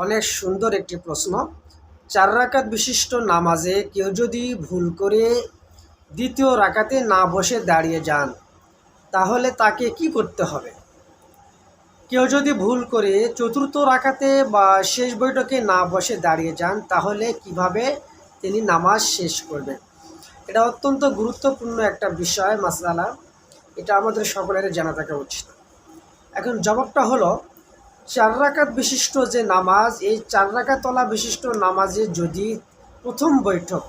অনেক সুন্দর একটি প্রশ্ন। ৪ রাকাত বিশিষ্ট নামাজে কেউ যদি ভুল করে দ্বিতীয় রাকাতে না বসে দাঁড়িয়ে যান, তাহলে তাকে কি করতে হবে? কেউ যদি ভুল করে চতুর্থ রাকাতে বা শেষ বৈঠকে না বসে দাঁড়িয়ে যান, তাহলে কিভাবে তিনি নামাজ শেষ করবেন? এটা অত্যন্ত গুরুত্বপূর্ণ একটা বিষয়, মাসআলা। এটা আমাদের সকলের জানা থাকা উচিত। এখন জবাবটা হলো, ৪ রাকাত বিশিষ্ট যে নামাজ, এই ৪ রাকাতওয়ালা বিশিষ্ট নামাজে যদি প্রথম বৈঠক,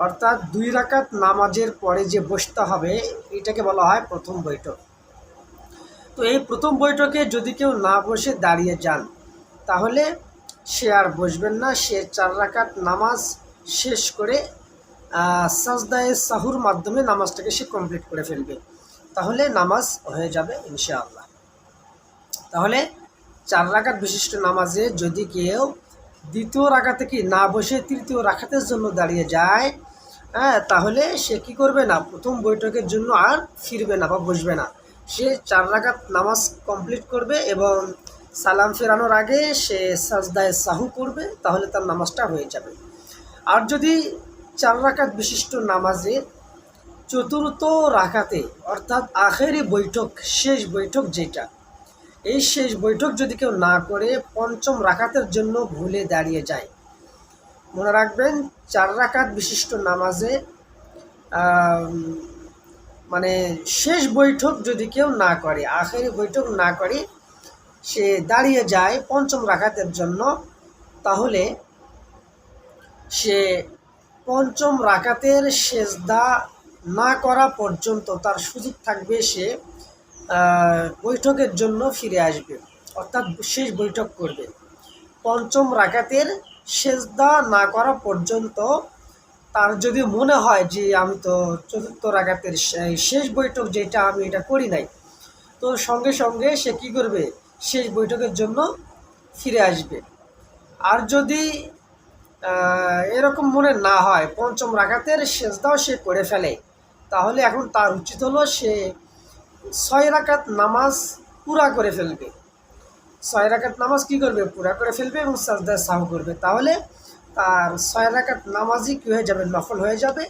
অর্থাৎ ২ রাকাত নামাজের পরে যে বসতে হবে, এটাকে বলা হয় প্রথম বৈঠক। তো এই প্রথম বৈঠকে যদি কেউ না বসে দাঁড়িয়ে যান, তাহলে সে আর বসবেন না। সে ৪ রাকাত নামাজ শেষ করে সাজদায়ে সাহুর মাধ্যমে নামাজটাকে সে কমপ্লিট করে ফেলবে। তাহলে নামাজ হয়ে যাবে ইনশাআল্লাহ। তাহলে ৪ রাকাত বিশিষ্ট নামাজে যদি কেউ দ্বিতীয় রাকাতে কি না বসে তৃতীয় রাকাতের জন্য দাঁড়িয়ে যায়, তাহলে সে কি করবে না, প্রথম বৈঠকের জন্য আর ফিরবে না বা বসবে না। সে ৪ রাকাত নামাজ কমপ্লিট করবে এবং সালাম ফেরানোর আগে সে সাজদায়ে সাহু করবে, তাহলে তার নামাজটা হয়ে যাবে। আর যদি ৪ রাকাত বিশিষ্ট নামাজে চতুর্থ রাকাতে, অর্থাৎ আখেরি বৈঠক, শেষ বৈঠক যেটা, এই শেষ বৈঠক যদি কেউ না করে পঞ্চম রাকাতের জন্য ভুলে দাঁড়িয়ে যায়, মনে রাখবেন ৪ রাকাত বিশিষ্ট নামাজে মানে শেষ বৈঠক যদি কেউ না করে, আখেরি বৈঠক না করে সে দাঁড়িয়ে যায় পঞ্চম রাকাতের জন্য, তাহলে সে পঞ্চম রাকাতের সেজদা না করা পর্যন্ত তার সুযোগ থাকবে, সে বৈঠকের জন্য ফিরে আসবে, অর্থাৎ শেষ বৈঠক করবে। পঞ্চম রাকাতের সেজদা না করা পর্যন্ত তার যদি মনে হয় যে আমি তো চতুর্থ রাকাতের শেষ বৈঠক যেটা, আমি এটা করি নাই, তো সঙ্গে সঙ্গে সে কী করবে, শেষ বৈঠকের জন্য ফিরে আসবে। আর যদি এরকম মনে না হয়, পঞ্চম রাকাতের সেজদাও সে করে ফেলে, তাহলে এখন তার উচিত হলো সে ৬ রাকাত নামাজ পুরা করে ফেলবে। ৬ রাকাত নামাজ কী করবে, পুরা করে ফেলবে এবং সাজদায়ে সাহু করবে। তাহলে তার ৬ রাকাত নামাজই কী হয়ে যাবে, নফল হয়ে যাবে।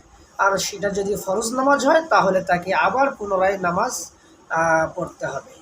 আর সেটা যদি ফরজ নামাজ হয়, তাহলে তাকে আবার পুনরায় নামাজ পড়তে হবে।